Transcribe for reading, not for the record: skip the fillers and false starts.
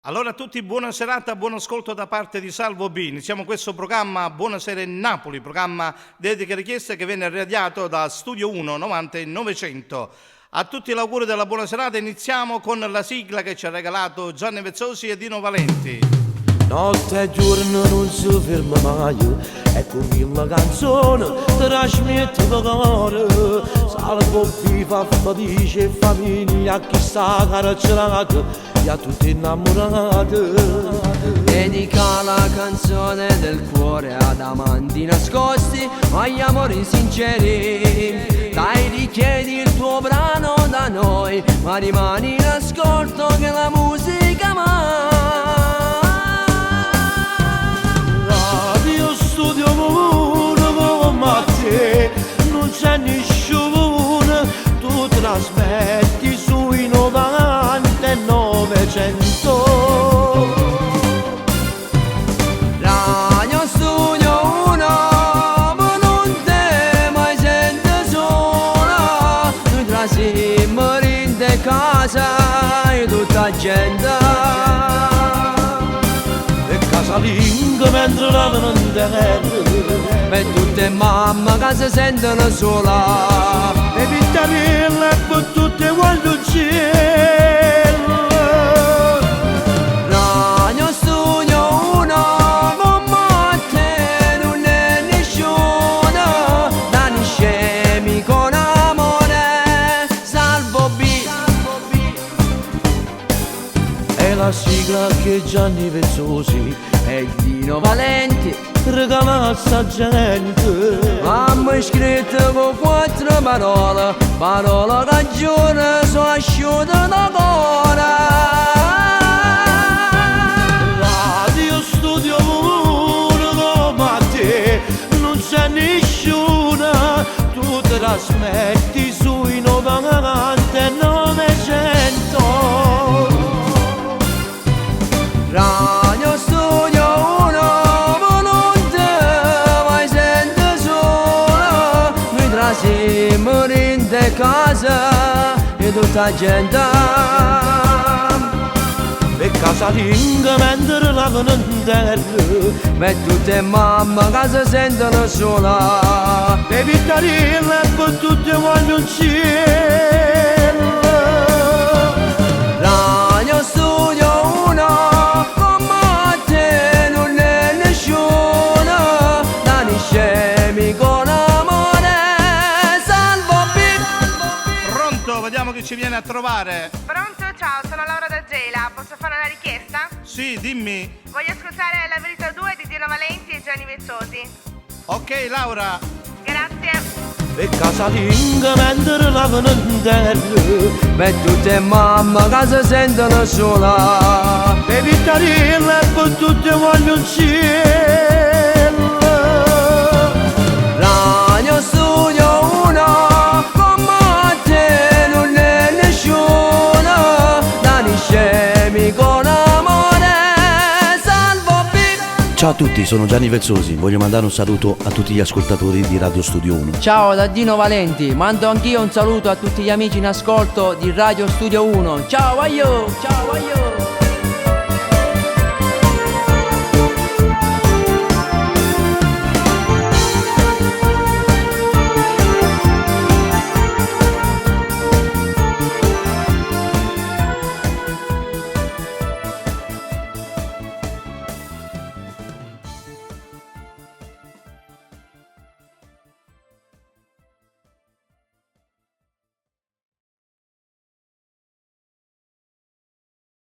Allora a tutti buona serata, buon ascolto da parte di Salvo B. Iniziamo questo programma Buonasera Napoli, programma dedica e richieste che viene radiato da Studio 1 90 e 900. A tutti l'augurio della buona serata, iniziamo con la sigla che ci ha regalato Gianni Vezzosi e Dino Valenti. Notte e giorno non si ferma mai, e con quella canzone trasmette dolore. Salvo B fa felice e famiglia, chi sta carcerata e a tutti innamorati. Dedica la canzone del cuore ad amanti nascosti, agli amori sinceri. Dai, richiedi il tuo brano da noi, ma rimani in ascolto che la musica mai. Radio Studio 1 come te, non c'è nessuno, tu trasmetti sui 90 e 900. Radio Studio 1, ma non te mai sente sola, noi trasiamo in te casa e tutta gente. Casalinga mentre lavano in terra, Per tutte mamme che si sentono sola, e vittamine per tutte quando c'è. Radio Studio 1, come te non è nessuno, da scemi con amore, Salvo B. È la sigla che Gianni Vezzosi E Dino Valenti regala a sta gente. abbiamo scritto con 4 parole, parole che giorno sono asciutte da cuore. Radio Studio 1 come a te, non c'è nessuna, tu trasmetti sui 90 e 900. Radio Studio 1, ma non te mai sente sola, noi trasiamo in te casa e tutta gente. E casalinga mentre lavano in terra, Per tutte mamme che si sentono sola, e vittarine per tutte quando c'è. Radio Studio 1, come te non è nessuno, da scemi con amore, Salvo B. Pronto? Vediamo chi ci viene a trovare. Pronto? Ciao, sono Laura da Gela. Posso fare una richiesta? Sì, dimmi. Voglio ascoltare La Verità 2 di Dino Valenti e Gianni Vezzosi. Ok Laura. Grazie. E casalinga mentre lavano in terra, Per tutte mamme che si sentono sola, e vittarine per tutte quando c'è. Radio Studio 1, come te non è nessuno, da scemi con amore, Salvo B. Ciao a tutti, sono Gianni Vezzosi, voglio mandare un saluto a tutti gli ascoltatori di Radio Studio 1. Ciao da Dino Valenti, mando anch'io un saluto a tutti gli amici in ascolto di Radio Studio 1. Ciao, aio! Ciao, aio!